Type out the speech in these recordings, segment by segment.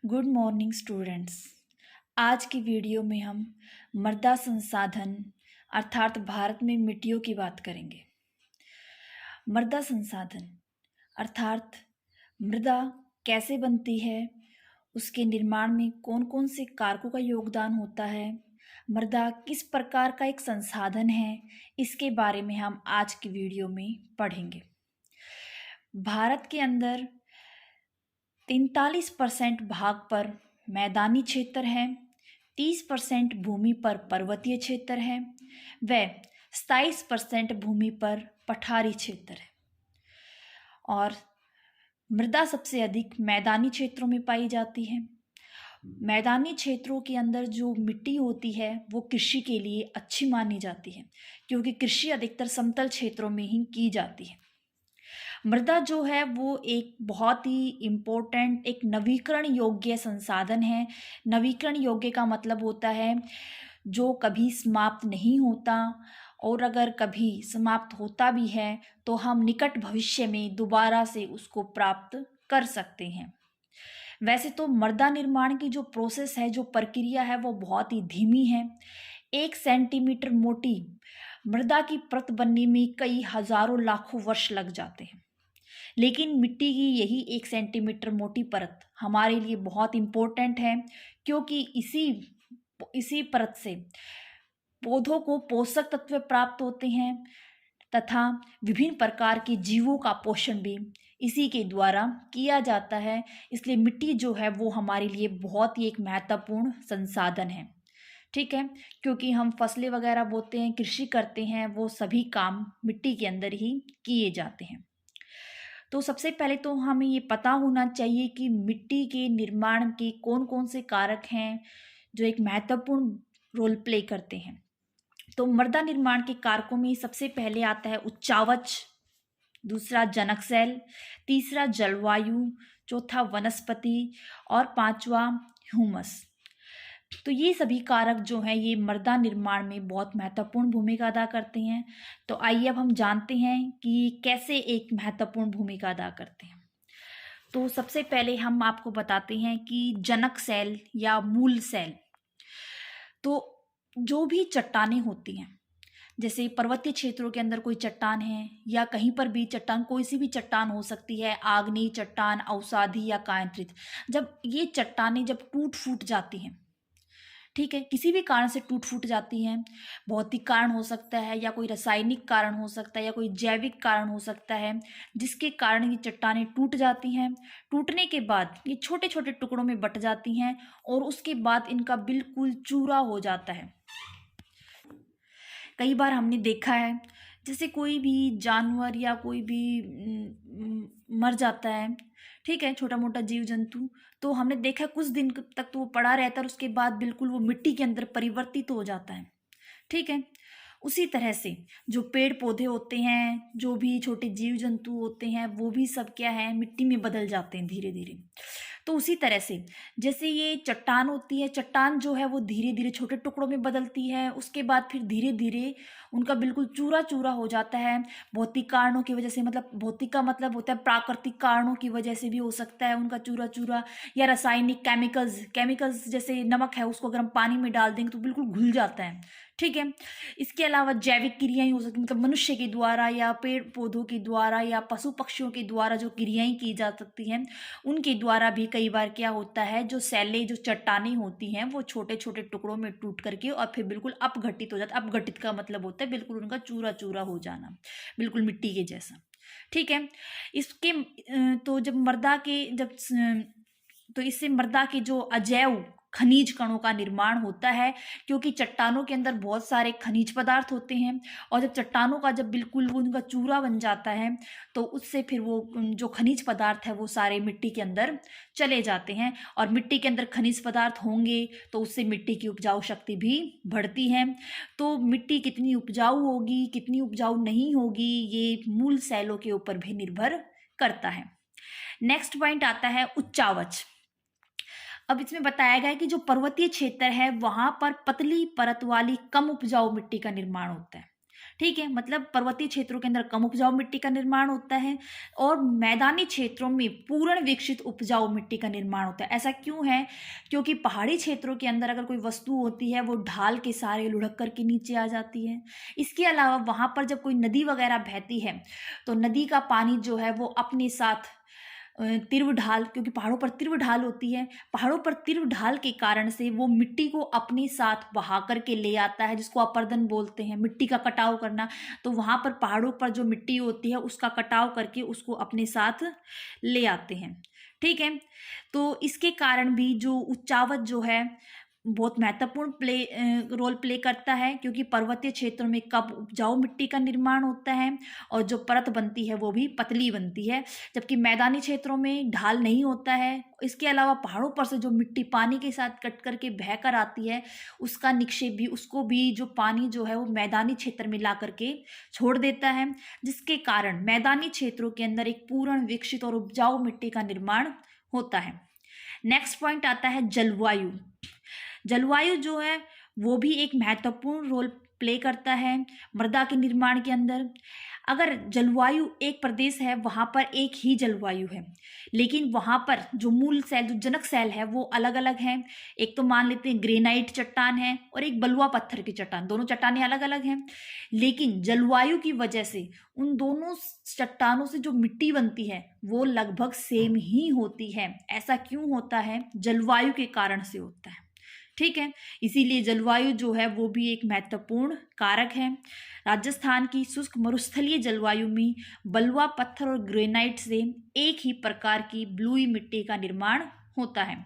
Good morning students. आज की video में हम मृदा संसाधन अर्थात भारत में मिट्टियों की बात करेंगे। मृदा संसाधन अर्थात मृदा कैसे बनती है, उसके निर्माण में कौन कौन से कारकों का योगदान होता है, मृदा किस प्रकार का एक संसाधन है, इसके बारे में हम आज की वीडियो में पढ़ेंगे। भारत के अंदर 43% भाग पर मैदानी क्षेत्र है, 30% भूमि पर पर्वतीय क्षेत्र है व 27% भूमि पर पठारी क्षेत्र है। और मृदा सबसे अधिक मैदानी क्षेत्रों में पाई जाती है। मैदानी क्षेत्रों के अंदर जो मिट्टी होती है वो कृषि के लिए अच्छी मानी जाती है, क्योंकि कृषि अधिकतर समतल क्षेत्रों में ही की जाती है। मृदा जो है वो एक बहुत ही इम्पोर्टेंट एक नवीकरण योग्य संसाधन है। नवीकरण योग्य का मतलब होता है जो कभी समाप्त नहीं होता, और अगर कभी समाप्त होता भी है तो हम निकट भविष्य में दोबारा से उसको प्राप्त कर सकते हैं। वैसे तो मृदा निर्माण की जो प्रोसेस है, जो प्रक्रिया है, वो बहुत ही धीमी है। 1 सेंटीमीटर मोटी मृदा की परत बनने में कई हजारों लाखों वर्ष लग जाते हैं, लेकिन मिट्टी की यही 1 सेंटीमीटर मोटी परत हमारे लिए बहुत इम्पोर्टेंट है, क्योंकि इसी परत से पौधों को पोषक तत्व प्राप्त होते हैं तथा विभिन्न प्रकार के जीवों का पोषण भी इसी के द्वारा किया जाता है। इसलिए मिट्टी जो है वो हमारे लिए बहुत ही एक महत्वपूर्ण संसाधन है। ठीक है, क्योंकि हम फसलें वगैरह बोते हैं, कृषि करते हैं, वो सभी काम मिट्टी के अंदर ही किए जाते हैं। तो सबसे पहले तो हमें ये पता होना चाहिए कि मिट्टी के निर्माण के कौन कौन से कारक हैं जो एक महत्वपूर्ण रोल प्ले करते हैं। तो मृदा निर्माण के कारकों में सबसे पहले आता है उच्चावच, दूसरा जनक सेल, तीसरा जलवायु, चौथा वनस्पति और पांचवा ह्यूमस। तो ये सभी कारक जो हैं ये मृदा निर्माण में बहुत महत्वपूर्ण भूमिका अदा करते हैं। तो आइए अब हम जानते हैं कि कैसे एक महत्वपूर्ण भूमिका अदा करते हैं। तो सबसे पहले हम आपको बताते हैं कि जनक सेल या मूल सेल। तो जो भी चट्टानें होती हैं, जैसे पर्वतीय क्षेत्रों के अंदर कोई चट्टान है या कहीं पर भी चट्टान, कोई सी भी चट्टान हो सकती है, आग्नेय चट्टान, अवसादी या कायांत्रित, जब ये चट्टानें जब टूट फूट जाती हैं, ठीक है, किसी भी कारण से टूट फूट जाती हैं, भौतिक कारण हो सकता है या कोई रासायनिक कारण हो सकता है या कोई जैविक कारण हो सकता है, जिसके कारण ये चट्टानें टूट जाती हैं। टूटने के बाद ये छोटे छोटे टुकड़ों में बट जाती हैं और उसके बाद इनका बिल्कुल चूरा हो जाता है। कई बार हमने देखा है जैसे कोई भी जानवर या कोई भी मर जाता है, ठीक है, छोटा मोटा जीव जंतु, तो हमने देखा कुछ दिन तक तो वो पड़ा रहता है और उसके बाद बिल्कुल वो मिट्टी के अंदर परिवर्तित हो जाता है। ठीक है, उसी तरह से जो पेड़ पौधे होते हैं, जो भी छोटे जीव जंतु होते हैं, वो भी सब क्या है, मिट्टी में बदल जाते हैं धीरे धीरे। तो उसी तरह से जैसे ये चट्टान होती है, चट्टान जो है वो धीरे धीरे छोटे टुकड़ों में बदलती है, उसके बाद फिर धीरे धीरे उनका बिल्कुल चूरा चूरा हो जाता है भौतिक कारणों की वजह से। मतलब भौतिक का मतलब होता है प्राकृतिक कारणों की वजह से भी हो सकता है उनका चूरा चूरा, या रासायनिक केमिकल्स जैसे नमक है, उसको अगर हम पानी में डाल देंगे तो बिल्कुल घुल जाता है। ठीक है, इसके अलावा जैविक क्रियाएं हो सकती, मतलब मनुष्य के द्वारा या पेड़ पौधों के द्वारा या पशु पक्षियों के द्वारा जो क्रियाएं की जा सकती हैं, उनके द्वारा भी कई बार क्या होता है, जो सैले जो चट्टानें होती हैं वो छोटे छोटे टुकड़ों में टूट करके और फिर बिल्कुल अपघटित हो जाता है। अपघटित का मतलब होता है बिल्कुल उनका चूरा चूरा हो जाना, बिल्कुल मिट्टी के जैसा। ठीक है, इसके तो जब मृदा के जब तो इससे मृदा के जो अजैव खनिज कणों का निर्माण होता है, क्योंकि चट्टानों के अंदर बहुत सारे खनिज पदार्थ होते हैं, और जब चट्टानों का जब बिल्कुल वो उनका चूरा बन जाता है तो उससे फिर वो जो खनिज पदार्थ है वो सारे मिट्टी के अंदर चले जाते हैं, और मिट्टी के अंदर खनिज पदार्थ होंगे तो उससे मिट्टी की उपजाऊ शक्ति भी बढ़ती है। तो मिट्टी कितनी उपजाऊ होगी, कितनी उपजाऊ नहीं होगी, ये मूल सेलों के ऊपर भी निर्भर करता है। नेक्स्ट पॉइंट आता है उच्चावच। अब इसमें बताया गया है कि जो पर्वतीय क्षेत्र है वहां पर पतली परत वाली कम उपजाऊ मिट्टी का निर्माण होता है। ठीक है, मतलब पर्वतीय क्षेत्रों के अंदर कम उपजाऊ मिट्टी का निर्माण होता है और मैदानी क्षेत्रों में पूर्ण विकसित उपजाऊ मिट्टी का निर्माण होता है। ऐसा क्यों है? क्योंकि पहाड़ी क्षेत्रों के अंदर अगर कोई वस्तु होती है वो ढाल के सहारे लुढ़क कर के नीचे आ जाती है। इसके अलावा वहाँ पर जब कोई नदी वगैरह बहती है तो नदी का पानी जो है वो अपने साथ तीव्र ढाल, क्योंकि पहाड़ों पर तीव्र ढाल होती है, पहाड़ों पर तीव्र ढाल के कारण से वो मिट्टी को अपने साथ बहा करके ले आता है, जिसको अपर्दन बोलते हैं, मिट्टी का कटाव करना। तो वहाँ पर पहाड़ों पर जो मिट्टी होती है उसका कटाव करके उसको अपने साथ ले आते हैं। ठीक है, तो इसके कारण भी जो उच्चावच जो है बहुत महत्वपूर्ण रोल प्ले करता है, क्योंकि पर्वतीय क्षेत्रों में कम उपजाऊ मिट्टी का निर्माण होता है और जो परत बनती है वो भी पतली बनती है, जबकि मैदानी क्षेत्रों में ढाल नहीं होता है। इसके अलावा पहाड़ों पर से जो मिट्टी पानी के साथ कट करके बह कर आती है उसका निक्षेप भी, उसको भी जो पानी जो है वो मैदानी क्षेत्र में ला करके छोड़ देता है, जिसके कारण मैदानी क्षेत्रों के अंदर एक पूर्ण विकसित और उपजाऊ मिट्टी का निर्माण होता है। नेक्स्ट पॉइंट आता है जलवायु। जलवायु जो है वो भी एक महत्वपूर्ण रोल प्ले करता है मृदा के निर्माण के अंदर। अगर जलवायु एक प्रदेश है वहाँ पर एक ही जलवायु है, लेकिन वहाँ पर जो मूल सेल, जो जनक सेल है वो अलग अलग हैं। एक तो मान लेते हैं ग्रेनाइट चट्टान है और एक बलुआ पत्थर की चट्टान, दोनों चट्टानें अलग अलग हैं, लेकिन जलवायु की वजह से उन दोनों चट्टानों से जो मिट्टी बनती है वो लगभग सेम ही होती है। ऐसा क्यों होता है? जलवायु के कारण से होता है। ठीक है, इसीलिए जलवायु जो है वो भी एक महत्वपूर्ण कारक है। राजस्थान की शुष्क मरुस्थलीय जलवायु में बलुआ पत्थर और ग्रेनाइट से एक ही प्रकार की ब्लूई मिट्टी का निर्माण होता है।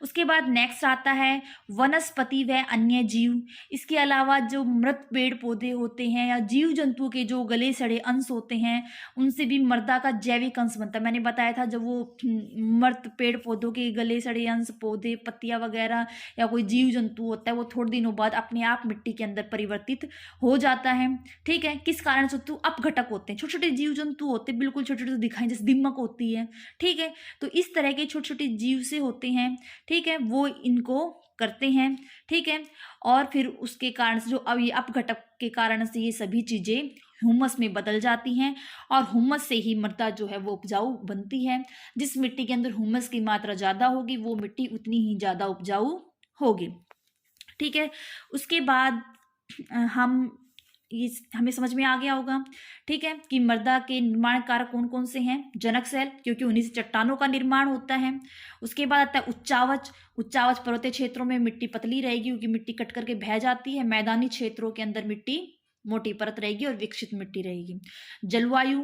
उसके बाद नेक्स्ट आता है वनस्पति व अन्य जीव। इसके अलावा जो मृत पेड़ पौधे होते हैं या जीव जंतुओं के जो गले सड़े अंश होते हैं उनसे भी मृदा का जैविक अंश बनता है। मैंने बताया था जब वो मृत पेड़ पौधों के गले सड़े अंश, पौधे, पत्तियां वगैरह या कोई जीव जंतु होता है वो थोड़े दिनों बाद अपने आप मिट्टी के अंदर परिवर्तित हो जाता है। ठीक है, किस कारण से? तो अपघटक होते हैं, छोटे छोटे जीव जंतु होते हैं, बिल्कुल छोटे छोटे दिखाई, जैसे दीमक होती है। ठीक है, तो इस तरह के छोटे छोटे जीव से होते हैं। ठीक है, वो इनको करते हैं। ठीक है, और फिर उसके कारण से जो अब ये अपघटक के कारण से ये सभी चीजें हुमस में बदल जाती हैं और हुमस से ही मृदा जो है वो उपजाऊ बनती है। जिस मिट्टी के अंदर हुमस की मात्रा ज्यादा होगी वो मिट्टी उतनी ही ज्यादा उपजाऊ होगी। ठीक है, उसके बाद ये हमें समझ में आ गया होगा। ठीक है, कि मृदा के निर्माण कारक कौन कौन से हैं? जनक सेल, क्योंकि उन्हीं से चट्टानों का निर्माण होता है। उसके बाद आता है उच्चावच। उच्चावच पर्वतीय क्षेत्रों में मिट्टी पतली रहेगी क्योंकि मिट्टी कट करके बह जाती है। मैदानी क्षेत्रों के अंदर मिट्टी मोटी परत रहेगी और विकसित मिट्टी रहेगी। जलवायु,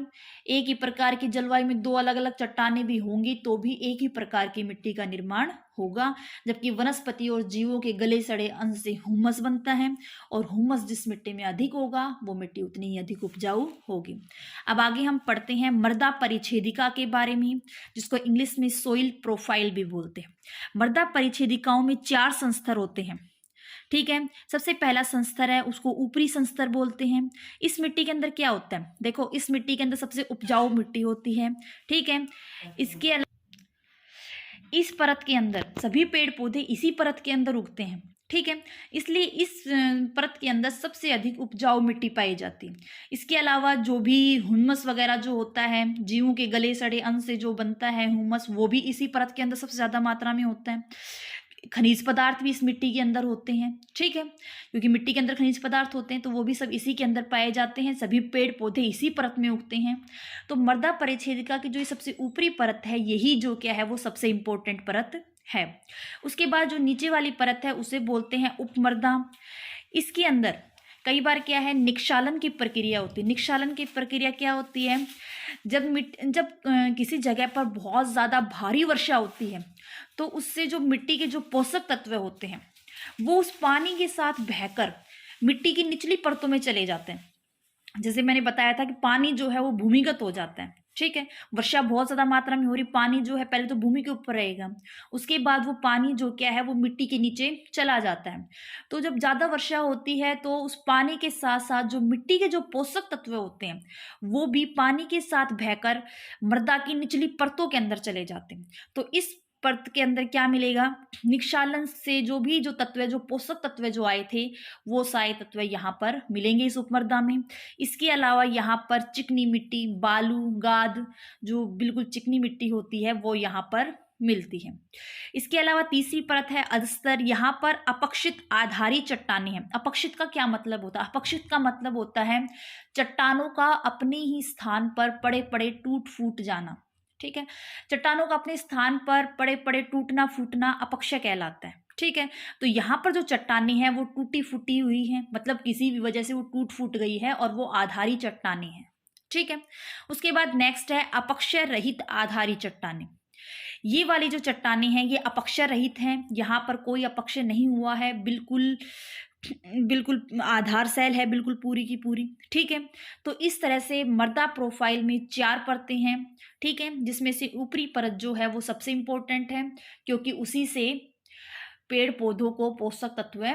एक ही प्रकार की जलवायु में दो अलग अलग चट्टानें भी होंगी तो भी एक ही प्रकार की मिट्टी का निर्माण होगा, जबकि वनस्पति और जीवों के गले सड़े अंश से हुमस बनता है और हुमस जिस मिट्टी में अधिक होगा वो मिट्टी उतनी ही अधिक उपजाऊ होगी। अब आगे हम पढ़ते हैं मृदा परिच्छेदिका के बारे में, जिसको इंग्लिश में सोइल प्रोफाइल भी बोलते हैं। मृदा परिच्छेदिकाओं में 4 संस्तर होते हैं। ठीक है, सबसे पहला संस्तर है उसको ऊपरी संस्तर बोलते हैं। इस मिट्टी के अंदर क्या होता है? देखो, इस मिट्टी के अंदर सबसे उपजाऊ मिट्टी होती है। ठीक है, इसके अलावा इस परत के अंदर सभी पेड़ पौधे इसी परत के अंदर उगते हैं। ठीक है, इसलिए इस परत के अंदर सबसे अधिक उपजाऊ मिट्टी पाई जाती है। इसके अलावा जो भी हुमस वगैरह जो होता है, जीवों के गले सड़े अंश से जो बनता है हुमस, वो भी इसी परत के अंदर सबसे ज्यादा मात्रा में होता है। खनिज पदार्थ भी इस मिट्टी के अंदर होते हैं। ठीक है, क्योंकि मिट्टी के अंदर खनिज पदार्थ होते हैं तो वो भी सब इसी के अंदर पाए जाते हैं। सभी पेड़ पौधे इसी परत में उगते हैं। तो मृदा परिच्छेदिका की जो सबसे ऊपरी परत है यही जो क्या है वो सबसे इंपॉर्टेंट परत है। उसके बाद जो नीचे वाली परत है उसे बोलते हैं उपमृदा। इसके अंदर कई बार क्या है, निक्षालन की प्रक्रिया होती है। निक्षालन की प्रक्रिया क्या होती है? जब किसी जगह पर बहुत ज़्यादा भारी वर्षा होती है तो उससे जो मिट्टी के जो पोषक तत्व होते हैं वो उस पानी के साथ बहकर मिट्टी की निचली परतों में चले जाते हैं। जैसे मैंने बताया था कि पानी जो है वो भूमिगत हो जाता है। ठीक है, वर्षा बहुत ज्यादा मात्रा में हो रही, पानी जो है पहले तो भूमि के ऊपर रहेगा, उसके बाद वो पानी जो क्या है वो मिट्टी के नीचे चला जाता है। तो जब ज्यादा वर्षा होती है तो उस पानी के साथ साथ जो मिट्टी के जो पोषक तत्व होते हैं वो भी पानी के साथ बहकर मृदा की निचली परतों के अंदर चले जाते हैं। तो इस परत के अंदर क्या मिलेगा, निक्षालन से जो तत्व, जो पोषक तत्व जो आए थे वो सारे तत्व यहाँ पर मिलेंगे इस उपमृदा में। इसके अलावा यहाँ पर चिकनी मिट्टी, बालू, गाद, जो बिल्कुल चिकनी मिट्टी होती है वो यहाँ पर मिलती है। इसके अलावा तीसरी परत है अधस्तर। यहाँ पर अपक्षित आधारी चट्टानें हैं। अपक्षित का क्या मतलब होता है? अपक्षित का मतलब होता है चट्टानों का अपने ही स्थान पर पड़े पड़े टूट फूट जाना। ठीक है, चट्टानों का अपने स्थान पर पड़े पड़े टूटना फूटना अपक्षय कहलाता है। ठीक है, तो यहाँ पर जो चट्टानें हैं वो टूटी फूटी हुई हैं, मतलब किसी भी वजह से वो टूट फूट गई है और वो आधारी चट्टानें हैं। ठीक है, उसके बाद नेक्स्ट है अपक्षय रहित आधारी चट्टानें। ये वाली जो चट्टानें हैं ये अपक्षय रहित हैं, यहाँ पर कोई अपक्षय नहीं हुआ है, बिल्कुल बिल्कुल आधार सेल है, बिल्कुल पूरी की पूरी। ठीक है, तो इस तरह से मृदा प्रोफाइल में 4 परतें हैं। ठीक है, जिसमें से ऊपरी परत जो है वो सबसे इंपॉर्टेंट है, क्योंकि उसी से पेड़ पौधों को पोषक तत्व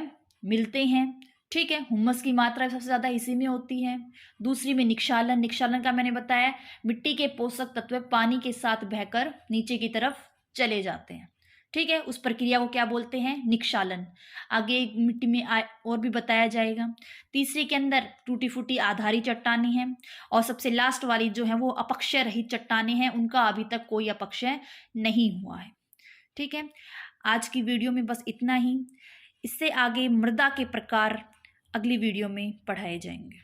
मिलते हैं। ठीक है, हुमस की मात्रा सबसे ज़्यादा इसी में होती है। दूसरी में निक्षालन। निक्षालन का मैंने बताया, मिट्टी के पोषक तत्व पानी के साथ बहकर नीचे की तरफ चले जाते हैं। ठीक है, उस प्रक्रिया को क्या बोलते हैं? निक्षालन। आगे मिट्टी में और भी बताया जाएगा। तीसरी के अंदर टूटी फूटी आधारी चट्टानें हैं, और सबसे लास्ट वाली जो है वो अपक्षय रहित चट्टानें हैं, उनका अभी तक कोई अपक्षय नहीं हुआ है। ठीक है, आज की वीडियो में बस इतना ही। इससे आगे मृदा के प्रकार अगली वीडियो में पढ़ाए जाएंगे।